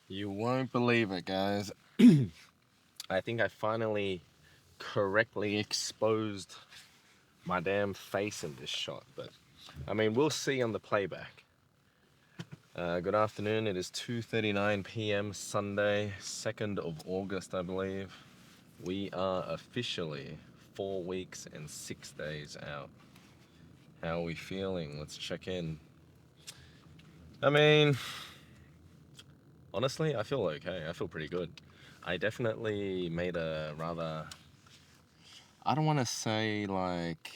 You won't believe it, guys. I think I finally correctly exposed my damn face in this shot, but I mean, we'll see on the playback. Good afternoon. It is 2:39 p.m. Sunday, 2nd of August, I believe. We are officially 4 weeks and 6 days out. How are we feeling? Let's check in. I mean, honestly, I feel okay. I feel pretty good. I definitely made a rather, I don't want to say like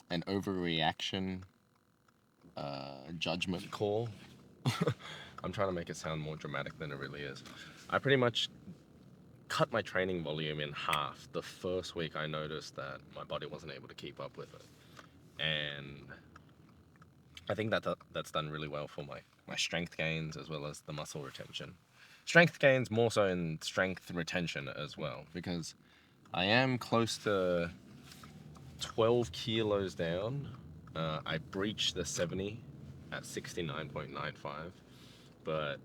an overreaction judgment call. I'm trying to make it sound more dramatic than it really is. I pretty much cut my training volume in half the first week I noticed that my body wasn't able to keep up with it. And I think that's done really well for my strength gains as well as the muscle retention. Strength gains more so in strength retention as well, because I am close to 12 kilos down. I breached the 70 at 69.95, but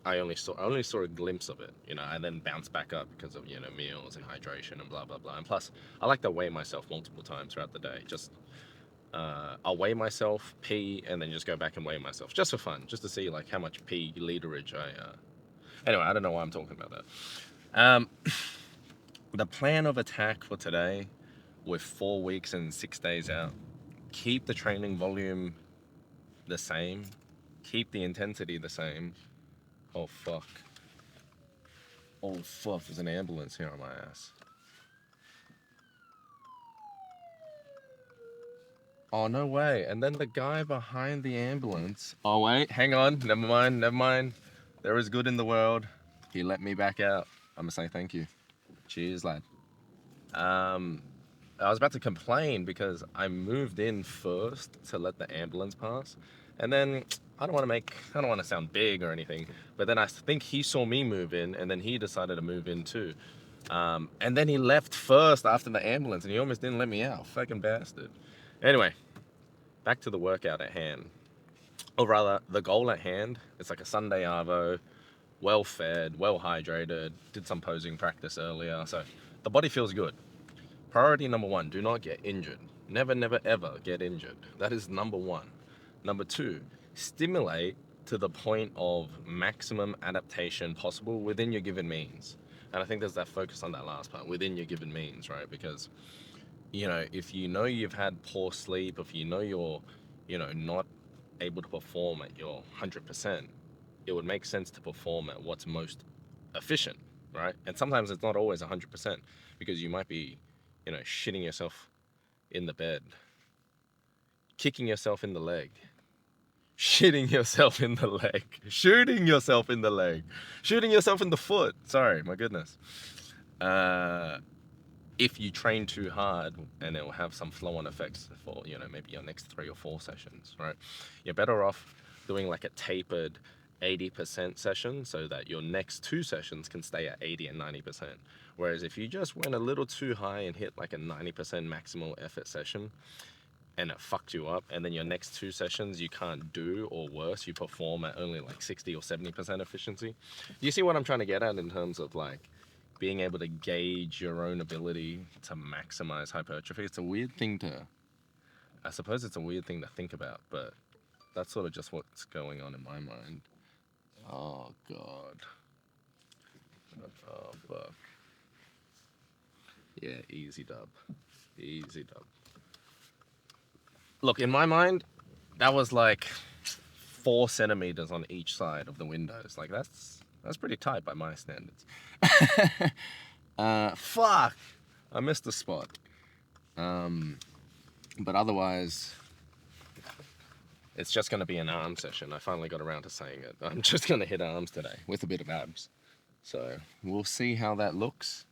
I only saw a glimpse of it, and then bounced back up because of meals and hydration and blah blah blah. And plus, I like to weigh myself multiple times throughout the day. Just I'll weigh myself, pee, and then just go back and weigh myself, just for fun, just to see like how much pee literage I. Anyway, I don't know why I'm talking about that. The plan of attack for today, with 4 weeks and 6 days out, keep the training volume the same, keep the intensity the same. Oh fuck. Oh fuck, there's an ambulance here on my ass. Oh, no way. And then the guy behind the ambulance. Oh, wait, hang on. Never mind, never mind. There is good in the world. He let me back out. I'm gonna say thank you. Cheers, lad. Um, I was about to complain because I moved in first to let the ambulance pass. And then I don't want to sound big or anything, but then I think he saw me move in and then he decided to move in too. And then he left first after the ambulance and he almost didn't let me out. Fucking bastard. Anyway, back to the workout at hand. Or rather, the goal at hand. It's like a Sunday Arvo, well fed, well hydrated, did some posing practice earlier. So the body feels good. Priority number one, do not get injured. Never, never, ever get injured. That is number one. Number two, stimulate to the point of maximum adaptation possible within your given means. And I think there's that focus on that last part, within your given means, right? Because, if you know you've had poor sleep, if you know you're, not able to perform at your 100%, it would make sense to perform at what's most efficient, right? And sometimes it's not always 100% because you might be, shitting yourself in the bed, kicking yourself in the leg, shitting yourself in the leg, shooting yourself in the leg, shooting yourself in the foot. Sorry, my goodness. If you train too hard, and it will have some flow-on effects for maybe your next 3 or 4 sessions, right? You're better off doing like a tapered 80% session so that your next 2 sessions can stay at 80 and 90%. Whereas if you just went a little too high and hit like a 90% maximal effort session and it fucked you up, and then your next 2 sessions you can't do, or worse, you perform at only like 60 or 70% efficiency. Do you see what I'm trying to get at in terms of like being able to gauge your own ability to maximize hypertrophy? It's a weird thing to, I suppose it's a weird thing to think about, but that's sort of just what's going on in my mind. Oh, God. Oh, fuck. Yeah, easy dub. Easy dub. Look, in my mind, that was like 4 centimeters on each side of the windows. Like, that's pretty tight by my standards. Fuck! I missed the spot. But otherwise, it's just going to be an arm session. I finally got around to saying it. I'm just going to hit arms today with a bit of abs. So we'll see how that looks.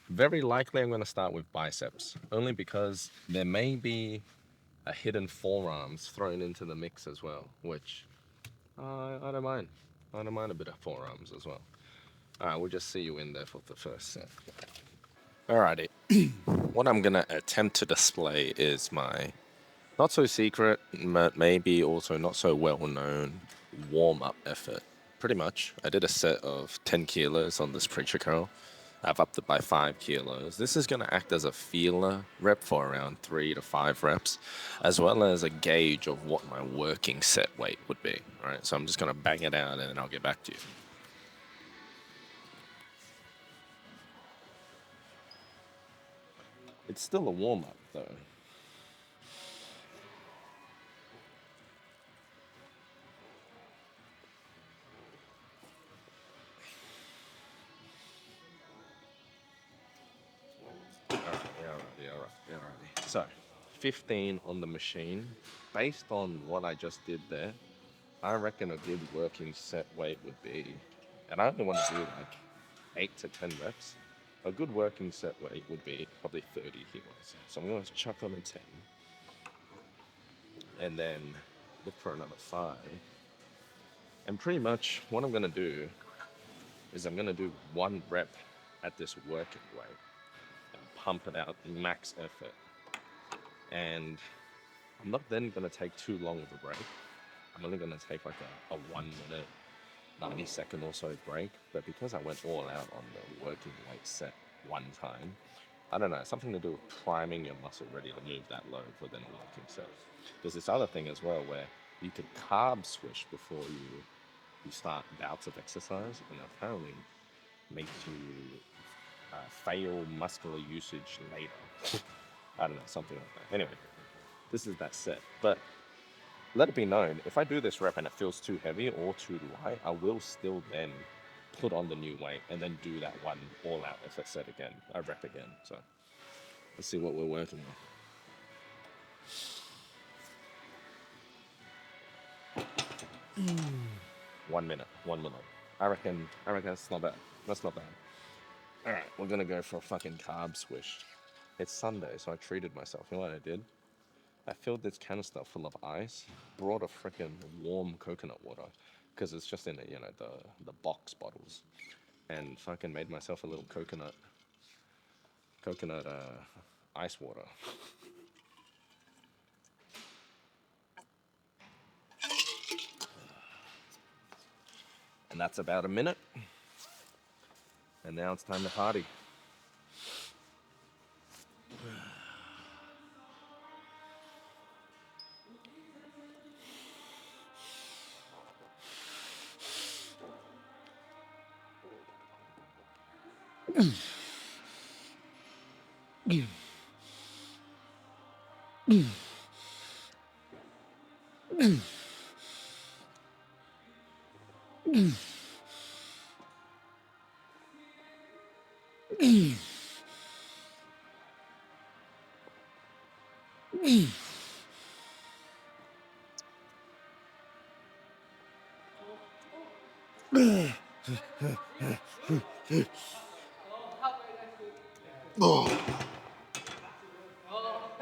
Very likely I'm going to start with biceps, only because there may be a hidden forearms thrown into the mix as well, which I don't mind. I don't mind a bit of forearms as well. All right, we'll just see you in there for the first set. Alrighty. What I'm going to attempt to display is my not so secret, but maybe also not so well known warm up effort pretty much. I did a set of 10 kilos on this preacher curl. I've upped it by 5 kilos. This is going to act as a feeler rep for around 3 to 5 reps, as well as a gauge of what my working set weight would be. All right, so I'm just going to bang it out and then I'll get back to you. It's still a warm-up though. Alrighty. So, 15 on the machine. Based on what I just did there, I reckon a good working set weight would be, and I only want to do like 8 to 10 reps. A good working set weight would be probably 30 kilos. So I'm going to chuck on a 10, and then look for another 5. And pretty much what I'm going to do is I'm going to do 1 rep at this working weight and pump it out max effort. And I'm not then going to take too long of a break. I'm only going to take like a 1 minute, 90-second or so break. But because I went all out on the working weight set 1 time, I don't know, something to do with priming your muscle ready to move that load for then a working set. There's this other thing as well where you could carb switch before you start bouts of exercise, and apparently makes you fail muscular usage later. I don't know, something like that. Anyway, this is that set. But let it be known, if I do this rep and it feels too heavy or too light, I will still then put on the new weight and then do that 1 all-out effort set again, a rep again. So let's see what we're working with. 1 minute. I reckon that's not bad. That's not bad. All right, we're gonna go for a fucking carb switch. It's Sunday, so I treated myself. You know what I did? I filled this canister full of ice, brought a freaking warm coconut water, because it's just in the, the box bottles, and fucking made myself a little coconut ice water. And that's about a minute. And now it's time to party.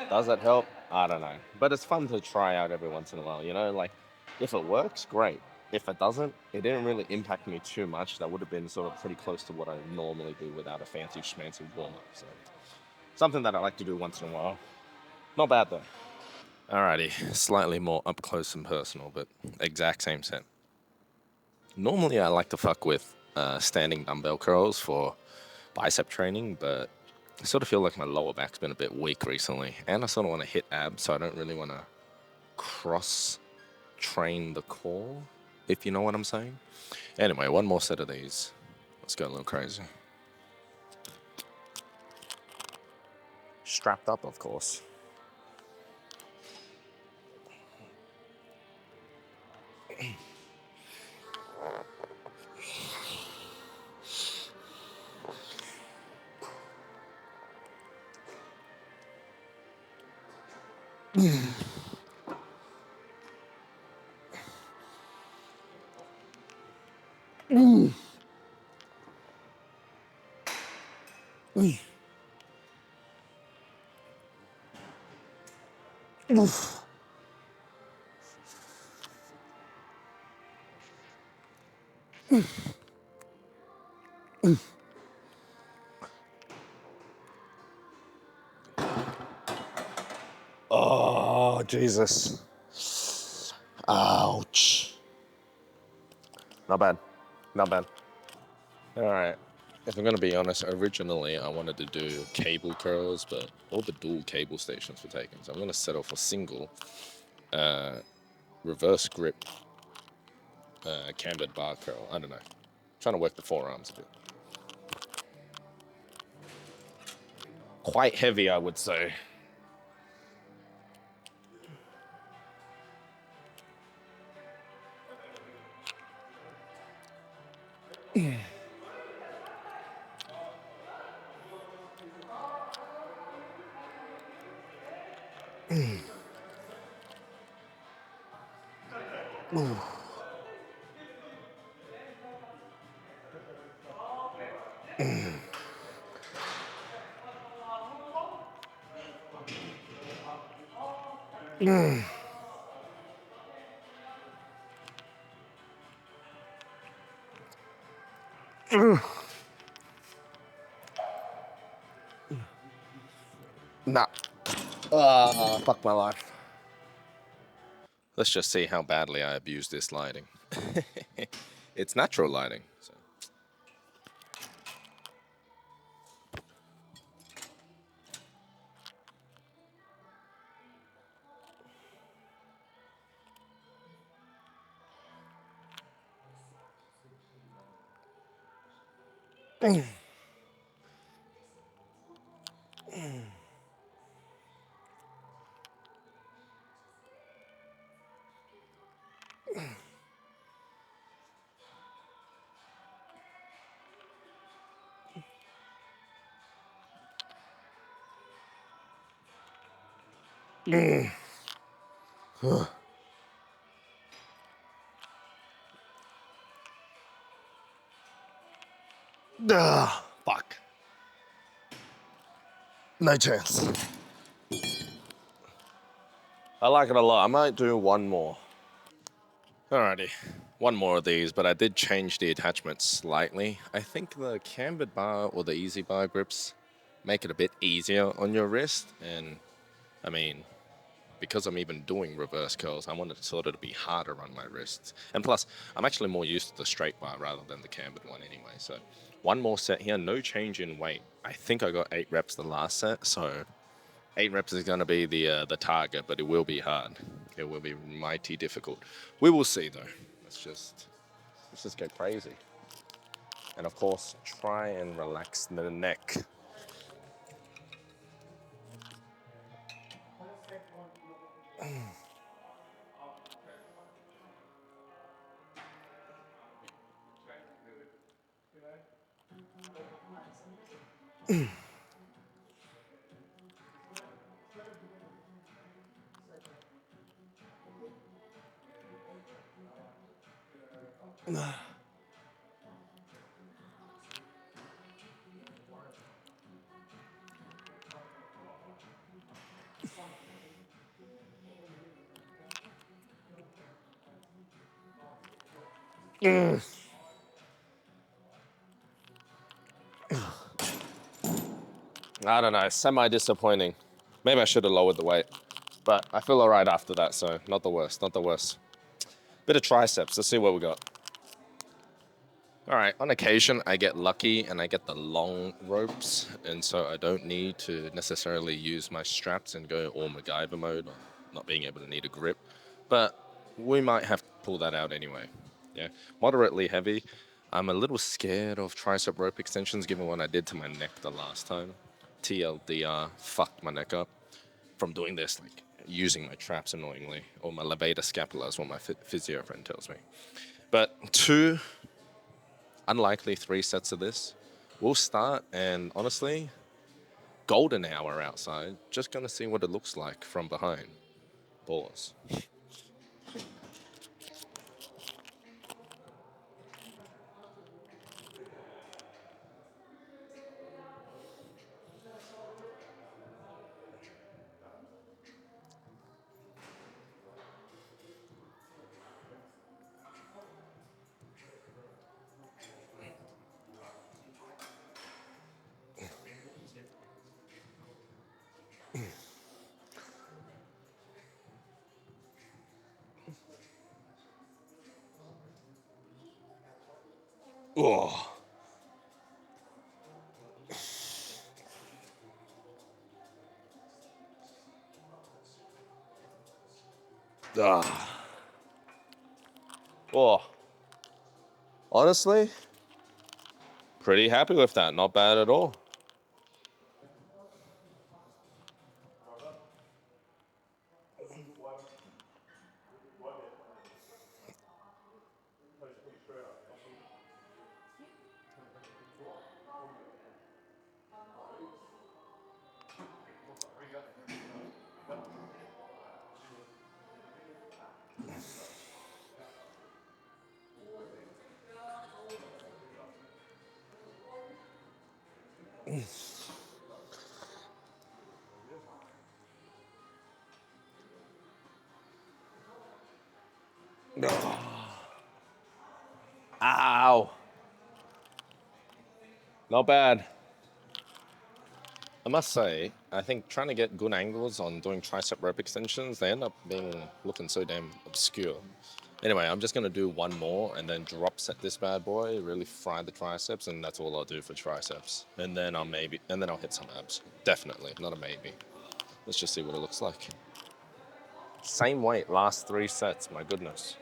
Does that help? I don't know. But it's fun to try out every once in a while, like if it works, great. If it doesn't, it didn't really impact me too much. That would have been sort of pretty close to what I normally do without a fancy schmancy warm-up. So something that I like to do once in a while. Not bad though. Alrighty, slightly more up close and personal, but exact same set. Normally I like to fuck with standing dumbbell curls for bicep training, but I sort of feel like my lower back's been a bit weak recently, and I sort of want to hit abs, so I don't really want to cross train the core, if you know what I'm saying. Anyway, 1 more set of these. Let's go a little crazy. Strapped up, of course. Oh, Jesus. Ouch. Not bad. Not bad. All right. If I'm gonna be honest, originally I wanted to do cable curls, but all the dual cable stations were taken, so I'm gonna settle for single reverse grip cambered bar curl. I don't know. Trying to work the forearms a bit. Quite heavy, I would say. Nah. Fuck my life. Let's just see how badly I abuse this lighting. It's natural lighting. So. Fuck. No chance. I like it a lot. I might do one more. Alrighty. One more of these, but I did change the attachment slightly. I think the cambered bar or the easy bar grips make it a bit easier on your wrist. And I mean, because I'm even doing reverse curls, I wanted it sort of to be harder on my wrists. And plus, I'm actually more used to the straight bar rather than the cambered one anyway. So one more set here, no change in weight. I think I got 8 reps the last set, so 8 reps is going to be the target, but it will be hard. It will be mighty difficult. We will see though. Let's just go crazy. And of course, try and relax the neck. I don't know, semi-disappointing. Maybe I should have lowered the weight. But I feel all right after that, so not the worst, not the worst. Bit of triceps, let's see what we got. All right, on occasion I get lucky and I get the long ropes, and so I don't need to necessarily use my straps and go all MacGyver mode on not being able to need a grip. But we might have to pull that out anyway. Yeah, moderately heavy. I'm a little scared of tricep rope extensions given what I did to my neck the last time. TLDR fucked my neck up from doing this, like using my traps annoyingly, or my levator scapula is what my physio friend tells me. But 2 unlikely 3 sets of this. We'll start, and honestly, golden hour outside. Just gonna see what it looks like from behind. Pause. Oh. Ah. Oh. Honestly, pretty happy with that. Not bad at all. Ow. Not bad. I must say, I think trying to get good angles on doing tricep rep extensions, they end up looking so damn obscure. Anyway, I'm just gonna do one more and then drop set this bad boy, really fry the triceps, and that's all I'll do for triceps. And then I'll hit some abs. Definitely, not a maybe. Let's just see what it looks like. Same weight, last 3 sets, my goodness.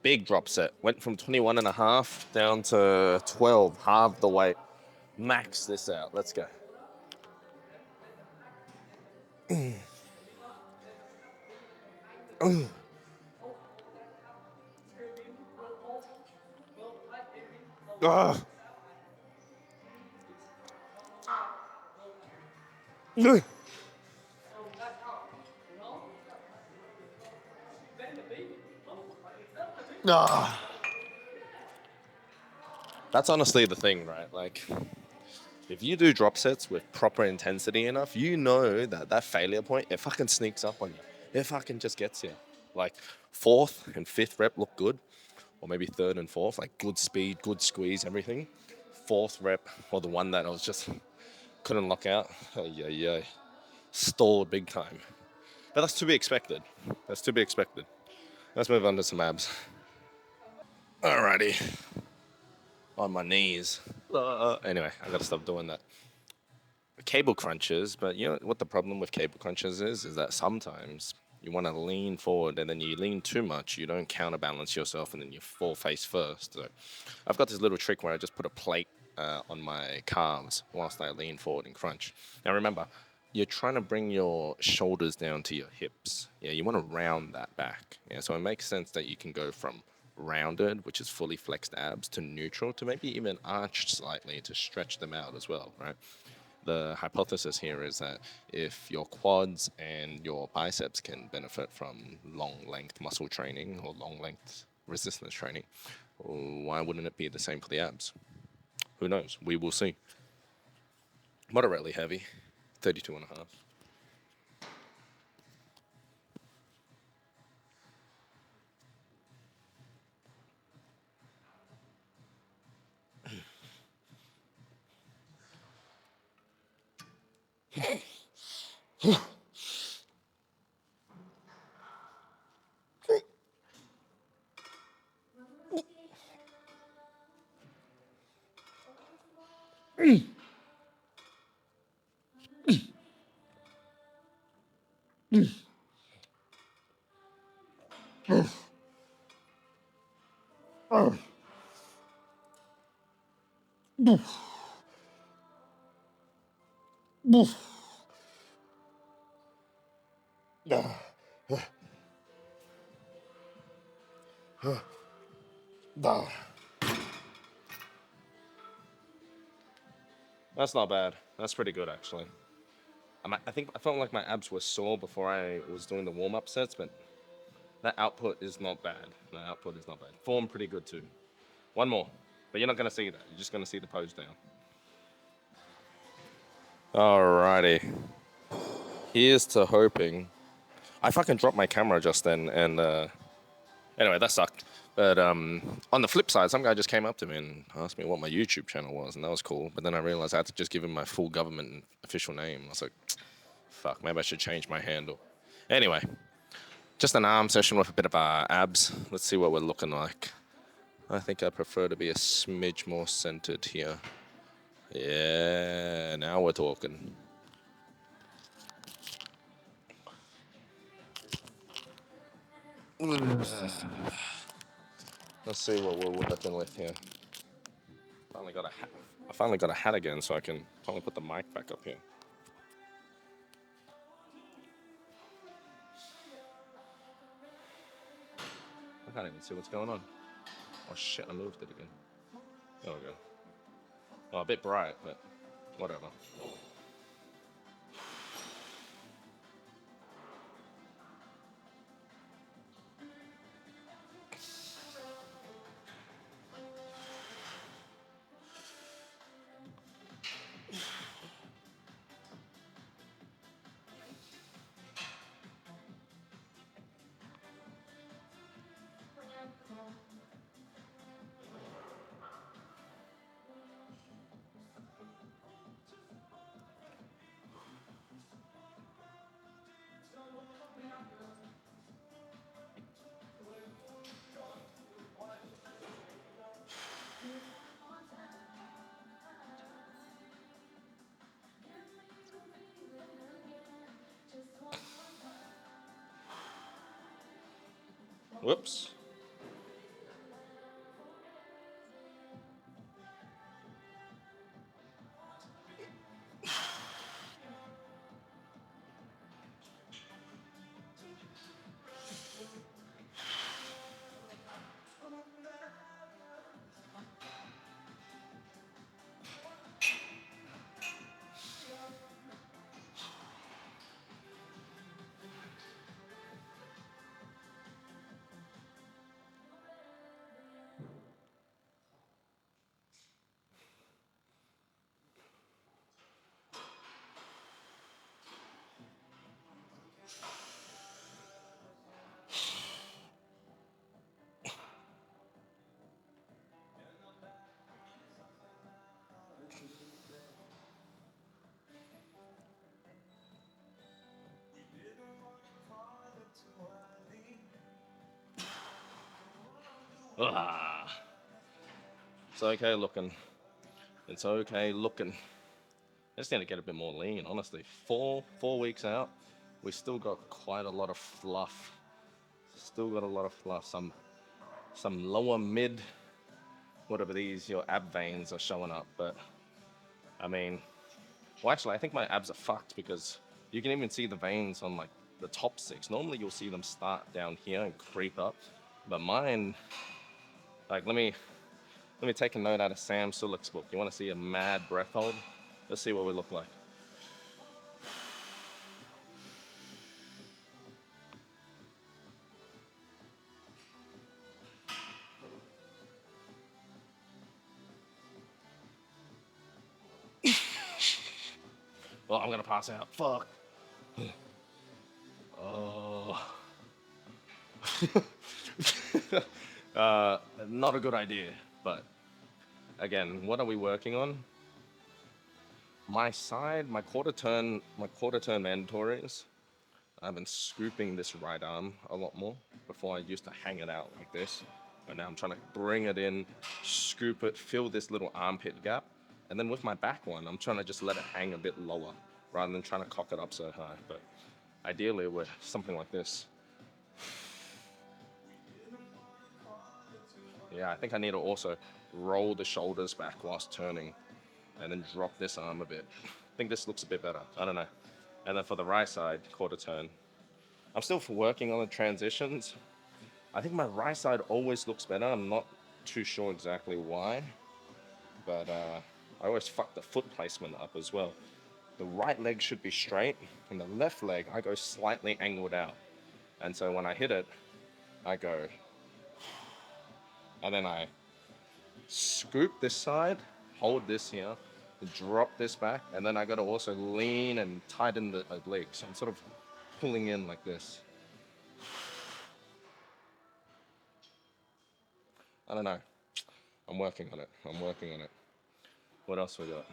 Big drop set. Went from 21 and a half down to 12, half the weight. Max this out. Let's go. Ugh. Ah. That's honestly the thing, right? Like, if you do drop sets with proper intensity enough, you know that that failure point, it fucking sneaks up on you. It fucking just gets you. Like, fourth and fifth rep look good, or maybe third and fourth, like good speed, good squeeze, everything. Fourth rep, or the one that I was just couldn't lock out, yeah, stalled big time. But that's to be expected. That's to be expected. Let's move on to some abs. Alrighty. On my knees. Anyway, I gotta stop doing that. Cable crunches, but you know what the problem with cable crunches is that sometimes you want to lean forward and then you lean too much, you don't counterbalance yourself and then you fall face first. So I've got this little trick where I just put a plate on my calves whilst I lean forward and crunch. Now remember, you're trying to bring your shoulders down to your hips. Yeah, you want to round that back. Yeah, so it makes sense that you can go from rounded, which is fully flexed abs, to neutral, to maybe even arched slightly to stretch them out as well, right? The hypothesis here is that if your quads and your biceps can benefit from long length muscle training or long length resistance training, why wouldn't it be the same for the abs? Who knows? We will see. Moderately heavy, 32 and a half. That's not bad. That's pretty good, actually. I think I felt like my abs were sore before I was doing the warm-up sets, but that output is not bad. The output is not bad. Form pretty good too. One more, but you're not gonna see that. You're just gonna see the pose down. Alrighty. Here's to hoping. I fucking dropped my camera just then, and anyway, that sucked. But on the flip side, some guy just came up to me and asked me what my YouTube channel was, and that was cool. But then I realized I had to just give him my full government official name. I was like, fuck, maybe I should change my handle. Anyway, just an arm session with a bit of abs. Let's see what we're looking like. I think I prefer to be a smidge more centered here. Yeah, now we're talking. Let's see what we're working with here. Finally got a hat. I finally got a hat again, so I can finally put the mic back up here. I can't even see what's going on. Oh shit, I moved it again. There we go. Oh, a bit bright, but whatever. Whoops. Ah. It's okay looking. It's okay looking. I just need to get a bit more lean, honestly. Four weeks out, we still got quite a lot of fluff. Still got a lot of fluff. Some lower mid, whatever these your ab veins are showing up. But I mean, well, actually, I think my abs are fucked because you can even see the veins on like the top six. Normally, you'll see them start down here and creep up, but mine, like, let me take a note out of Sam Sulik's book. You want to see a mad breath hold? Let's see what we look like. Oh, I'm gonna pass out. Fuck. Oh. Not a good idea, but again, what are we working on? My side, my quarter turn mandatories. I've been scooping this right arm a lot more. Before I used to hang it out like this, but now I'm trying to bring it in, scoop it, fill this little armpit gap, and then with my back one, I'm trying to just let it hang a bit lower rather than trying to cock it up so high. But ideally, with something like this. Yeah, I think I need to also roll the shoulders back whilst turning and then drop this arm a bit. I think this looks a bit better. I don't know. And then for the right side, quarter turn. I'm still working on the transitions. I think my right side always looks better. I'm not too sure exactly why, but I always fuck the foot placement up as well. the right leg should be straight, and the left leg, I go slightly angled out. And so when I hit it, I go, and then I scoop this side, hold this here, drop this back, and then I got to also lean and tighten the leg. So I'm sort of pulling in like this. I don't know. I'm working on it. I'm working on it. What else we got?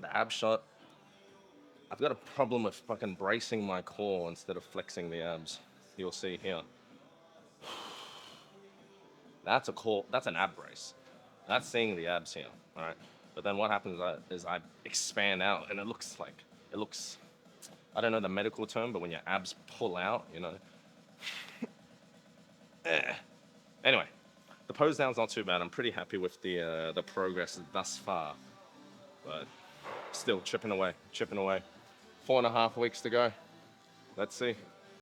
The ab shot. I've got a problem with fucking bracing my core instead of flexing the abs. You'll see here. That's a core. That's an ab brace. That's seeing the abs here. All right. But then what happens is I expand out, and it looks like it looks. I don't know the medical term, but when your abs pull out, you know. Anyway, the pose down's not too bad. I'm pretty happy with the progress thus far, but still chipping away, chipping away. 4.5 weeks to go. Let's see.